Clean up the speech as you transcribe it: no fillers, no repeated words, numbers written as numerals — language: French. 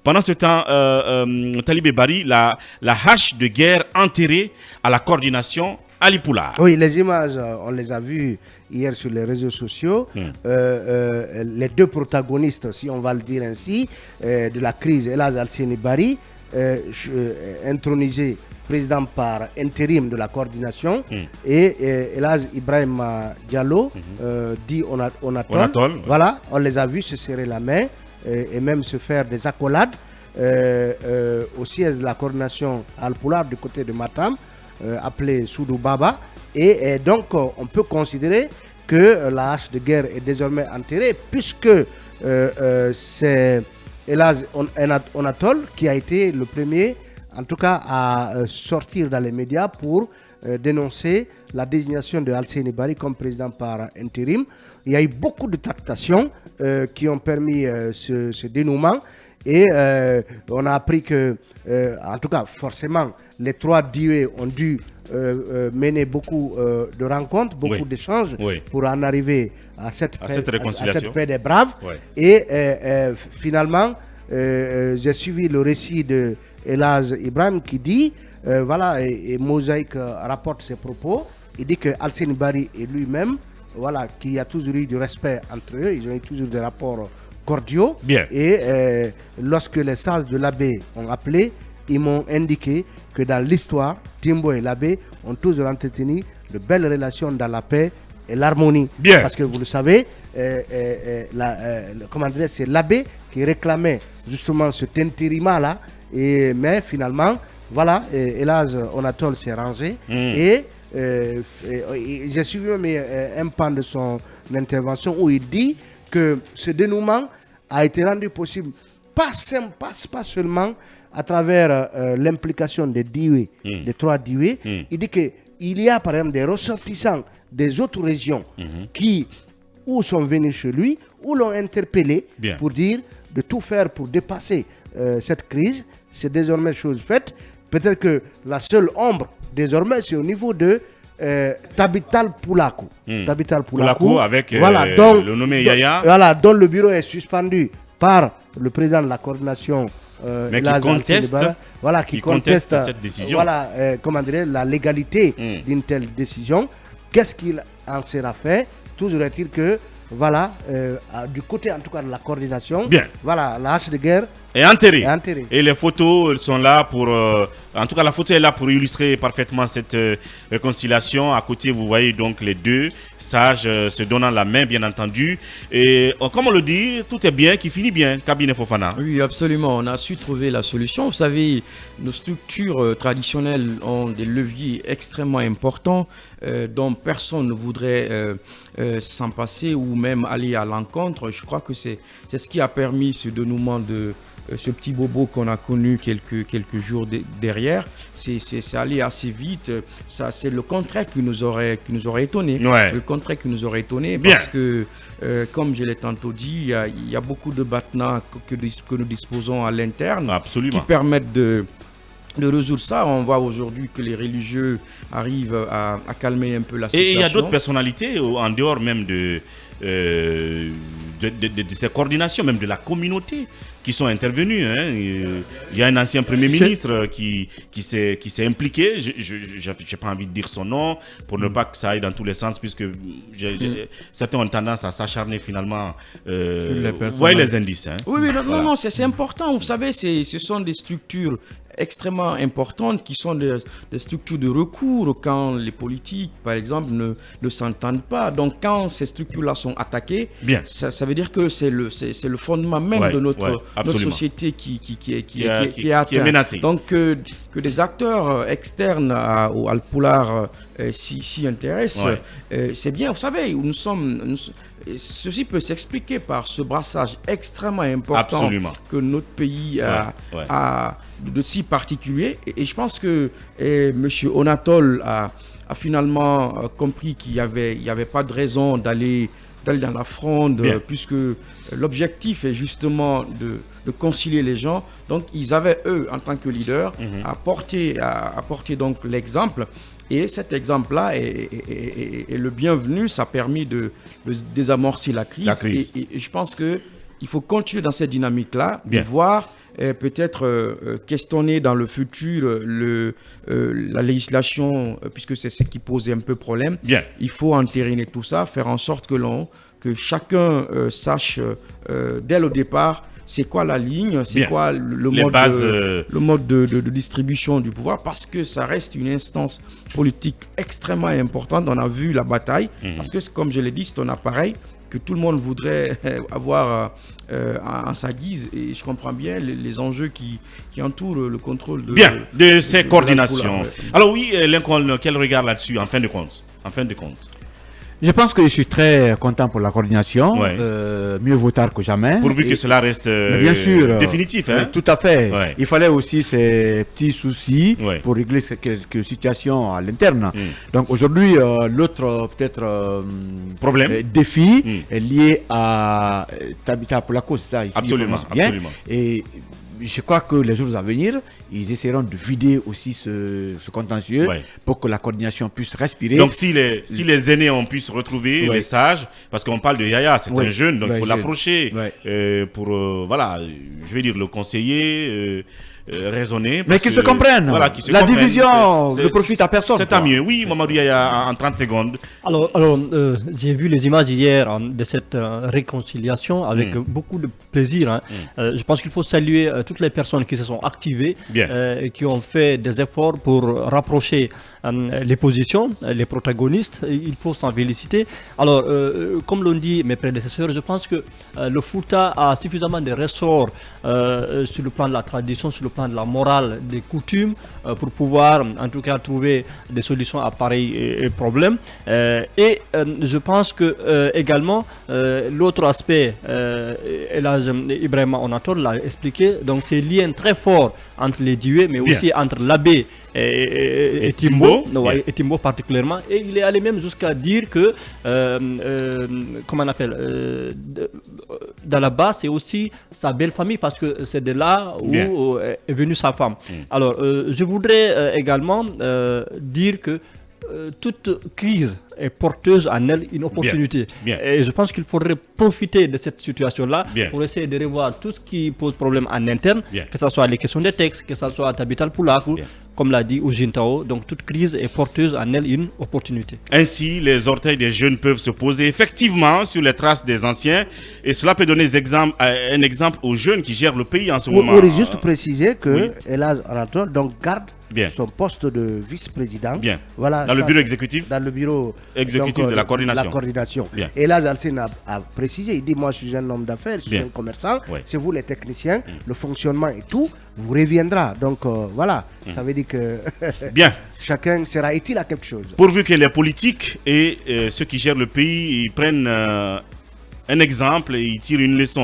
Pendant ce temps, Talibé Bari, la hache de guerre enterrée à la coordination Ali Poulard. Oui, les images, on les a vues hier sur les réseaux sociaux. Les deux protagonistes, si on va le dire ainsi, de la crise, Elhadj Alseni Bari, intronisé président par intérim de la coordination, et Elhadj Ibrahim Diallo, dit Onatol. Voilà, on les a vus se serrer la main et même se faire des accolades au siège de la coordination Al Poulard du côté de Matam, appelé Soudou Baba. Et donc, on peut considérer que la hache de guerre est désormais enterrée, puisque c'est Elhadj Onatol qui a été le premier, en tout cas, à sortir dans les médias pour dénoncer la désignation de Alseni Bari comme président par intérim. Il y a eu beaucoup de tractations qui ont permis ce dénouement. Et on a appris que, en tout cas, forcément, les trois dieux ont dû mener beaucoup de rencontres, beaucoup d'échanges pour en arriver à cette paix des braves. Et finalement, j'ai suivi le récit de Elhadj Ibrahim qui dit, voilà, et Mosaïque rapporte ses propos, il dit que Alseni Bari et lui-même, voilà, qu'il y a toujours eu du respect entre eux, ils ont eu toujours des rapports cordiaux. Bien. Et lorsque les sages de l'abbé ont appelé, ils m'ont indiqué que dans l'histoire, Timbo et l'abbé ont toujours entretenu de belles relations dans la paix et l'harmonie. Bien. Parce que vous le savez, c'est l'abbé qui réclamait justement cet intérim-là, mais finalement, voilà, Elhadj Onatol s'est rangé et j'ai suivi même un pan de son intervention où il dit que ce dénouement a été rendu possible pas seulement à travers l'implication des Dioué, des trois Dioué. Il dit qu'il y a par exemple des ressortissants des autres régions qui ou sont venus chez lui ou l'ont interpellé pour dire de tout faire pour dépasser cette crise. C'est désormais chose faite. Peut-être que la seule ombre désormais c'est au niveau de Tabital Poulakou. Tabital Poulakou avec dont, le nommé Yaya. Voilà, dont le bureau est suspendu par le président de la coordination. Mais qui conteste cette décision. Voilà, comment dire, la légalité d'une telle décision. Qu'est-ce qu'il en sera fait? Toujours est-il que, voilà, du côté en tout cas de la coordination, voilà, la hache de guerre est enterrée. Et les photos sont là pour... en tout cas, la photo est là pour illustrer parfaitement cette réconciliation. À côté, vous voyez donc les deux sages se donnant la main, bien entendu. Et comme on le dit, tout est bien qui finit bien. Cabinet Fofana. Oui, absolument. On a su trouver la solution. Vous savez, nos structures traditionnelles ont des leviers extrêmement importants dont personne ne voudrait s'en passer ou même aller à l'encontre. Je crois que c'est ce qui a permis ce dénouement de... ce petit bobo qu'on a connu quelques jours derrière, c'est allé assez vite. Ça, c'est le contraire qui nous aurait étonné. Le contraire qui nous aurait étonné parce que, comme je l'ai tantôt dit, il y a beaucoup de battements que nous disposons à l'interne qui permettent de résoudre ça. On voit aujourd'hui que les religieux arrivent à calmer un peu la situation. Et il y a d'autres personnalités en dehors même de ces coordinations, même de la communauté, qui sont intervenus. Il y a un ancien Premier ministre qui s'est impliqué. Je n'ai pas envie de dire son nom pour ne pas que ça aille dans tous les sens, puisque certains ont tendance à s'acharner finalement. Vous voyez les indices. Oui, non, c'est important. Vous savez, ce sont des structures extrêmement importantes qui sont des structures de recours quand les politiques, par exemple, ne s'entendent pas. Donc, quand ces structures-là sont attaquées, ça veut dire que c'est le fondement même de notre société qui est menacée. Donc, que des acteurs externes au Al Poulard s'y intéressent, c'est bien. Vous savez, ceci peut s'expliquer par ce brassage extrêmement important que notre pays a de si particulier. Et je pense que M. Onatol a finalement compris qu'il n'y avait pas de raison d'aller dans la fronde, puisque l'objectif est justement de concilier les gens. Donc, ils avaient, eux, en tant que leaders, à porter donc l'exemple. Et cet exemple-là est le bienvenu. Ça a permis de désamorcer la crise. Et je pense qu'il faut continuer dans cette dynamique-là, de voir peut-être questionner dans le futur la législation, puisque c'est ce qui pose un peu problème. Bien. Il faut entériner tout ça, faire en sorte que chacun sache dès le départ c'est quoi la ligne, c'est quoi le mode de distribution du pouvoir, parce que ça reste une instance politique extrêmement importante. On a vu la bataille, parce que comme je l'ai dit, c'est un appareil que tout le monde voudrait avoir en sa guise, et je comprends bien les enjeux qui entourent le contrôle de ces coordinations. Alors oui, Lincoln, quel regard là-dessus en fin de compte? Je pense que je suis très content pour la coordination. Mieux vaut tard que jamais. Pourvu que cela reste bien sûr, définitif. Hein? Tout à fait. Il fallait aussi ces petits soucis pour régler quelques situations à l'interne. Donc aujourd'hui, l'autre peut-être problème, défi est lié à Tabita Polako, c'est ça ici. Absolument. Et je crois que les jours à venir, ils essaieront de vider aussi ce contentieux pour que la coordination puisse respirer. Donc si les aînés ont pu se retrouver, les sages, parce qu'on parle de Yaya, c'est un jeune, donc il faut l'approcher pour, voilà, je vais dire le conseiller, raisonner. Mais qu'ils se comprennent. Voilà, la division ne profite à personne. C'est tant mieux. Oui, Mamadou Yaya, en 30 secondes. Alors j'ai vu les images hier de cette réconciliation avec beaucoup de plaisir. Hein. Je pense qu'il faut saluer toutes les personnes qui se sont activées, qui ont fait des efforts pour rapprocher les positions, les protagonistes. Il faut s'en féliciter. Alors, comme l'ont dit mes prédécesseurs, je pense que le Fouta a suffisamment de ressorts sur le plan de la tradition, sur le plan de la morale, des coutumes, pour pouvoir en tout cas trouver des solutions à pareils problèmes. Et je pense que également l'autre aspect, Elhadj Ibrahima Onatol l'a expliqué, donc c'est liens très forts entre les Dioué, mais aussi entre l'abbé et Timbo, et Timbo particulièrement, et il est allé même jusqu'à dire que comment on appelle Dalaba, c'est aussi sa belle famille, parce que c'est de là où est venue sa femme. Alors je voudrais également dire que toute crise est porteuse en elle une opportunité. Et je pense qu'il faudrait profiter de cette situation-là pour essayer de revoir tout ce qui pose problème en interne, que ce soit les questions des textes, que ce soit Tabital Poulakou, comme l'a dit Oujintao. Donc toute crise est porteuse en elle une opportunité. Ainsi, les orteils des jeunes peuvent se poser effectivement sur les traces des anciens, et cela peut donner un exemple aux jeunes qui gèrent le pays en ce moment. On voudrait juste préciser que Elhadj Onatol garde son poste de vice-président. Voilà, dans le bureau exécutif. Dans le bureau exécutif de la coordination. Et là, Alcine a précisé, il dit, moi je suis un homme d'affaires, je suis un commerçant, c'est vous les techniciens, le fonctionnement et tout, vous reviendra. Donc voilà, ça veut dire que chacun sera utile à quelque chose. Pourvu que les politiques et ceux qui gèrent le pays ils prennent un exemple et ils tirent une leçon